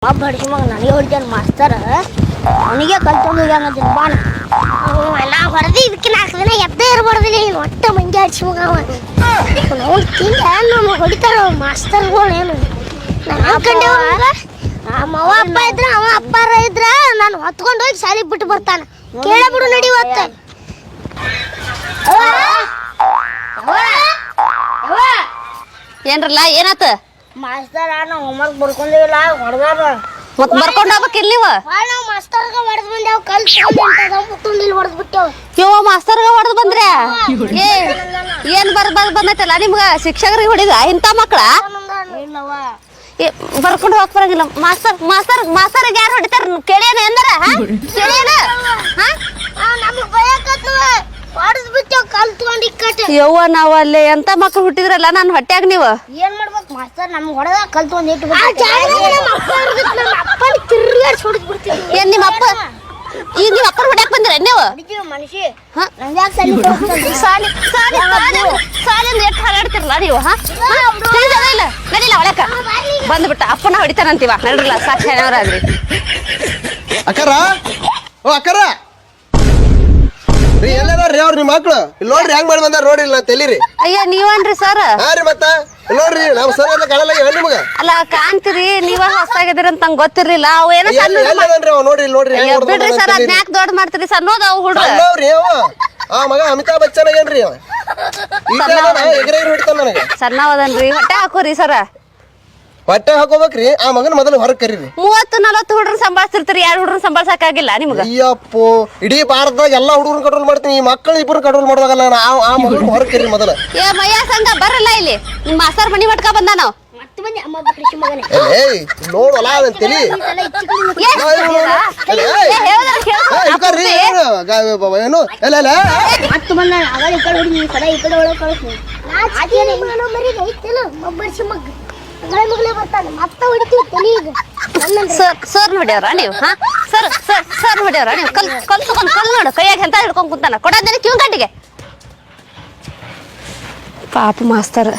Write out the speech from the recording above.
ಬಡಿಸಿ ಮಗ ನನಗೆ ಹೊಡಿತಾನೆ ಮಾಸ್ತರ್ ಅವನಿಗೆ ಕಲ್ತ್ಕೊಂಡು ಹೋಗ್ಯಾಂಗಂತೀನಿ ಬಾಣ ಎಲ್ಲ ಹೊಡೆದು ಇದಕ್ಕೆ 4 ದಿನ ಎದ್ದೇ ಇರಬಾರ್ದಿಲ್ಲ ಈಗ ಒಟ್ಟ ಮಂಜೆ ಹಡಿಸಿ ಮಗ ಅವ್ನು ತಿಂದ ನಮಗೆ ಹೊಡಿತಾರ ಮಾಸ್ತರ್ಗಳು ಏನು ನಾನು ಕಂಡೆ ಅವ ಅಪ್ಪ ಇದ್ರ ಅವ ಅಪ್ಪಾರ ಇದ್ರ ನಾನು ಹೊತ್ಕೊಂಡು ಹೋಗಿ ಶಾಲೆಗೆ ಬಿಟ್ಟು ಬರ್ತಾನೆ ಕೇಳಬಿಡು ನಡಿ ಹೊತ್ತ ಏನ್ರಲ್ಲ ಏನಾತ ಮಾಸ್ತರ್ ನಾವು ಹೋಮ್ವರ್ಕ್ ಬರ್ಕೊಂಡಿಲ್ಲ ಹೊಡೆದಾರ ಮತ್ ಬರ್ಕೊಂಡ್ ಹೋಗ್ಬೇಕಿಲ್ ನೀವು ನಾವು ಮಾಸ್ತರ್ಗ ಹೊಡೆದ್ ಬಂದೇವ್ ಕಲ್ತ್ಕೊಂಡಿಲ್ಲ ಹೊಡೆದ್ ಬಿಟ್ಟೇವ್ ಇವ ಮಾಸ್ತರ್ಗ ಹೊಡೆದ್ ಬಂದ್ರೆ ಏನ್ ಬಂದೈತಲ್ಲ ನಿಮ್ಗ ಶಿಕ್ಷಕರಿಗೆ ಹೊಡಿದ ಇಂಥ ಮಕ್ಳ ಇಲ್ಲವ ಬರ್ಕೊಂಡು ಹೋಗ್ ಬರಂಗಿಲ್ಲ ಮಾಸ್ತರ್ ಯಾರು ಹೊಡಿತಾರ ಕೇಳೇನ ಎಂದಾರ ಕೇಳೇನ ನಮಗ್ ಭಯಕತ್ವ ಹೊಡೆದ್ ಬಿಟ್ಟೇವ್ ಕಲ್ತ್ಕೊಂಡು ಇಕ್ಕಟ್ಟೆ ಯವ್ವ ನಾವ್ ಅಲ್ಲಿ ಎಂತ ಮಕ್ಳು ಹುಟ್ಟಿದ್ರಲ್ಲ ನಾನು ಹೊಟ್ಯಾಗ ನೀವು ಏನ್ ಮಾಡ್ಬೇಕು ಮಾಸ್ತರ್ ನಮ್ಗೆ ಹೊಡೆದ ಕಲ್ತ್ಕೊಂಡು ಇಟ್ಟು ತಿರ್ಗಾಡ್ಸಿ ಹೊಡೆದ್ ಬಿಡ್ತೀವಿ ಏನ್ ನಿಮ್ಮ ಅಪ್ಪ ಈಗ ನಿಮ್ಮ ಅಪ್ಪನ ಹೊಡ್ಯಾಕ್ ಬಂದಿರ ನೀವು ಹೊಡಿತೀವಿ ಮನುಷ್ಯ ಸಾಲಿಂದ ಎಷ್ಟು ಹಾರಾಡ್ತಿರಲ್ಲ ನೀವು ಇಲ್ಲ ನಡಿಲ್ಲ ಒಳಕ ಬಂದ್ಬಿಟ್ಟ ಅಪ್ಪನ ಹೊಡಿತಾನಂತೀವ ನಡ್ರಲ್ಲ ಸಾಕ್ಷಿ ಏನಾದ್ರಿ ಅಕ್ಕಾರ ಓ ಅಕ್ಕಾರ ರೀ ಎಲ್ಲದಾರ್ರಿ ಅವ್ರ ನಿಮ್ಮ ಮಕ್ಳು ಇಲ್ಲಿ ನೋಡ್ರಿ ಹೆಂಗ್ ಮಾಡಿ ಬಂದಾರ ನೋಡ್ರಿ ಇಲ್ಲ ತೆಲೀರಿ ಅಯ್ಯ ನೀವನ್ರಿ ಸರ್ ಹಾ ರೀ ಮತ್ತ ಇಲ್ಲಿ ನೋಡ್ರಿ ನಾವ್ ಸರ್ ಎಲ್ಲ ಕಾಣಲ್ಲ ನಿಮಗ ಅಲ್ಲ ಕಾಣ್ತೀರಿ ನೀವ ಹೊಸಾಗಿದ್ದೀರಿ ಅಂತ ನಂಗೆ ಗೊತ್ತಿರ್ಲಿಲ್ಲ ಅವು ಏನೋ ಎಲ್ಲದನ್ರಿ ಅವ್ ನೋಡ್ರಿ ಇಲ್ಲಿ ನೋಡ್ರಿ ಹೆಂಗ್ ಬಿಡ್ರಿ ಸರ್ ಅದ್ನ ಯಾಕೆ ದೊಡ್ಡ ಮಾಡ್ತೀರಿ ಸಣ್ಣೋದ ಅವು ಹುಡ್ರು ಸಣ್ಣವ್ರಿ ಅವ ಆ ಮಗ ಅಮಿತಾಬ್ ಬಚ್ಚನ್ ಏನ್ರಿ ಅವ ಎಗ್ರ ಹೊಡಿತಾನ ನನಗೆ ಸಣ್ಣವದನ್ರಿ ಹೊಟ್ಟೆ ಹಾಕೋರಿ ಸರ ಹೊಟ್ಟೆ ಹಾಕೋಬೇಕ್ರಿ ಆ ಮಗನ ಮೊದಲು ಹೊರಗ್ ಕರೀರಿ 30-40 ಹುಡ್ರನ್ನ ಸಂಭಾಳಿಸ್ತಿರ್ತೀರಿ 2 ಹುಡ್ರನ್ನ ಸಂಭಾಳ್ಸಕ್ಕಾಗಿಲ್ಲ ನಿಮ್ಗ ಅಯ್ಯಪ್ಪೋ ಇಡೀ ಭಾರತದಾಗ ಎಲ್ಲಾ ಹುಡುಗರನ್ನ ಕಂಟ್ರೋಲ್ ಮಾಡ್ತೀನಿ ಈ ಮಕ್ಕಳು ಇಬ್ಬರು ಕಂಟ್ರೋಲ್ ಮಾಡೋದಾಗಲ್ಲ ಆ ಮಗನ ಹೊರಗ್ ಕರೀರಿ ಮೊದಲು ಏ ಮಯ್ಯ ಸಂಘ ಬರಲ್ಲ ಇಲ್ಲಿ ನಿಮ್ಮ ಮಾಸ್ತರ್ ಮನಿ ಮಟ್ಕ ಬಂದ ನಾವು ಮತ್ತೆ ಬಂದೆ ಅಮ್ಮ ಕೃಷಿ ಮಗನೇ ಏಯ್ ನೋಡಲ್ಲ ಅದನ್ನ ತಲಿ ಏನು ಎಲ್ಲ ಎಲ್ಲ ಮತ್ತೆ ಬಂದ ಅಗಳ ಈ ಕಡೆ ಹೊಡಿ ಈ ಕಡೆ ಒಳಗೆ ಕಳಿಸ್ತೀನಿ ಒಬ್ಬರ್ಸಿ ಮಗ ಮಗಳೇ ಬರ್ತಾನೆ ಮತ್ತೆ ಹೊಡಿತೀವಿ ತಲೆಗೆ ಸರ್ ನೋಡ್ಯಾರ ನೀವು ಹಾ ಸರ್ ನೋಡ್ಯಾರ ನೀವು ಕಲ್ ತಗೊಂಡ್ ಕಲ್ ನೋಡು ಕೈಯಾಗ ಎಂತ ಹಿಡ್ಕೊಂಡ್ ಕುಂತಾನ ಕೊಡೋದೇನೆ ಕಿವ್ ಗಂಟಿಗೆ ಪಾಪ ಮಾಸ್ತರ್